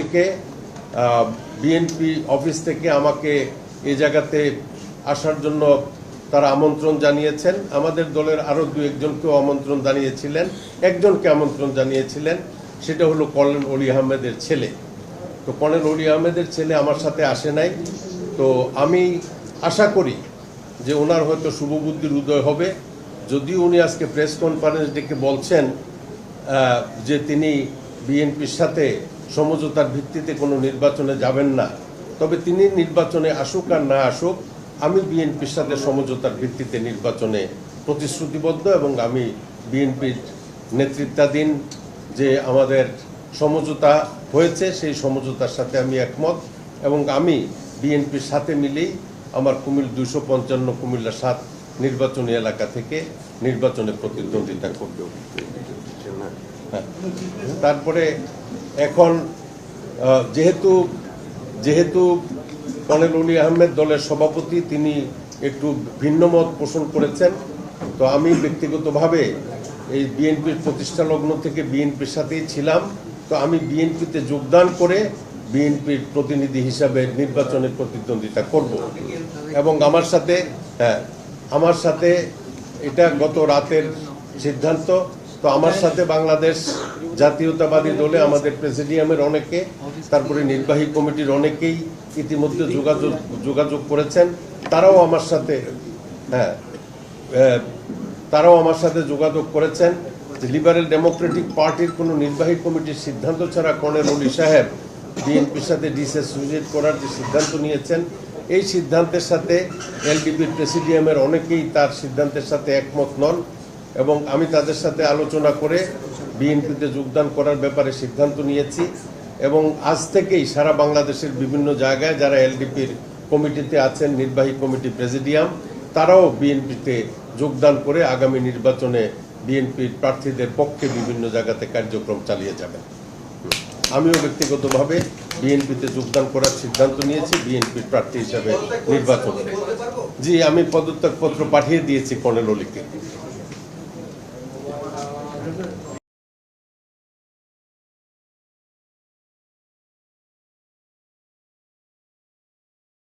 দিকে BNP office থেকে আমাকে এই জায়গাতে আসার জন্য তারা আমন্ত্রণ জানিয়েছেন। আমাদের দলের আরো দু একজনকেও আমন্ত্রণ জানিয়েছিলেন, একজনকে আমন্ত্রণ জানিয়েছিলেন, সেটা হলো কর্নেল অলি আহমেদের ছেলে। তো কর্নেল অলি আহমেদের ছেলে আমার সাথে আসে নাই। তো আমি আশা করি যে ওনার হয়তো শুভবুদ্ধির উদয় হবে। যদিও উনি আজকে প্রেস কনফারেন্স ডেকে বলছেন যে তিনি বিএনপির সাথে সমঝোতার ভিত্তিতে কোনো নির্বাচনে যাবেন না, তবে তিনি নির্বাচনে আসুক আর না আসুক, আমি বিএনপির সাথে সমঝোতার ভিত্তিতে নির্বাচনে প্রতিশ্রুতিবদ্ধ এবং আমি বিএনপির নেতৃত্বাধীন যে আমাদের সমঝোতা হয়েছে সেই সমঝোতার সাথে আমি একমত এবং আমি বিএনপির সাথে মিলেই আমার কুমিল্লা 255 কুমিল্লা 7 নির্বাচনী এলাকা থেকে নির্বাচনে প্রতিদ্বন্দ্বিতা করবে। তারপরে এখন যেহেতু কর্নেল অলি আহমেদ দলের সভাপতি, তিনি একটু ভিন্ন মত পোষণ করেছেন। তো আমি ব্যক্তিগতভাবে এই বিএনপির প্রতিষ্ঠা লগ্ন থেকে বিএনপির সাথেই ছিলাম। তো আমি বিএনপিতে যোগদান করে বিএনপির প্রতিনিধি হিসাবে নির্বাচনে প্রতিদ্বন্দ্বিতা করব এবং আমার সাথে এটা গত রাতের সিদ্ধান্ত। তো আমার সাথে বাংলাদেশ জাতীয়তাবাদী দলে আমাদের প্রেসিডিয়ামের অনেকে, তারপরে নির্বাহী কমিটির অনেকেই ইতিমধ্যে যোগাযোগ করেছেন। তারাও আমার সাথে যোগাযোগ করেছেন যে লিবারেল ডেমোক্রেটিক পার্টির কোনো নির্বাহী কমিটির সিদ্ধান্ত ছাড়া কর্নেল অলি সাহেব বিএনপির সাথে ডিসঅ্যাসোসিয়েট করার যে সিদ্ধান্ত নিয়েছেন, এই সিদ্ধান্তের সাথে এলডিপির প্রেসিডিয়ামের অনেকেই তার সিদ্ধান্তের সাথে একমত নন এবং আমি তাদের সাথে আলোচনা করে বিএনপিতে যোগদান করার ব্যাপারে সিদ্ধান্ত নিয়েছি এবং আজ থেকেই সারা বাংলাদেশের বিভিন্ন জায়গায় যারা এলডিপির কমিটিতে আছেন, নির্বাহী কমিটি, প্রেসিডিয়াম, তারাও বিএনপিতে যোগদান করে আগামী নির্বাচনে বিএনপির প্রার্থীদের পক্ষে বিভিন্ন জায়গাতে কার্যক্রম চালিয়ে যাবেন। আমিও ব্যক্তিগতভাবে বিএনপিতে যোগদান করার সিদ্ধান্ত নিয়েছি বিএনপির প্রার্থী হিসাবে নির্বাচনে। জি, আমি পদত্যাগপত্র পাঠিয়ে দিয়েছি কর্নেল অলিকে।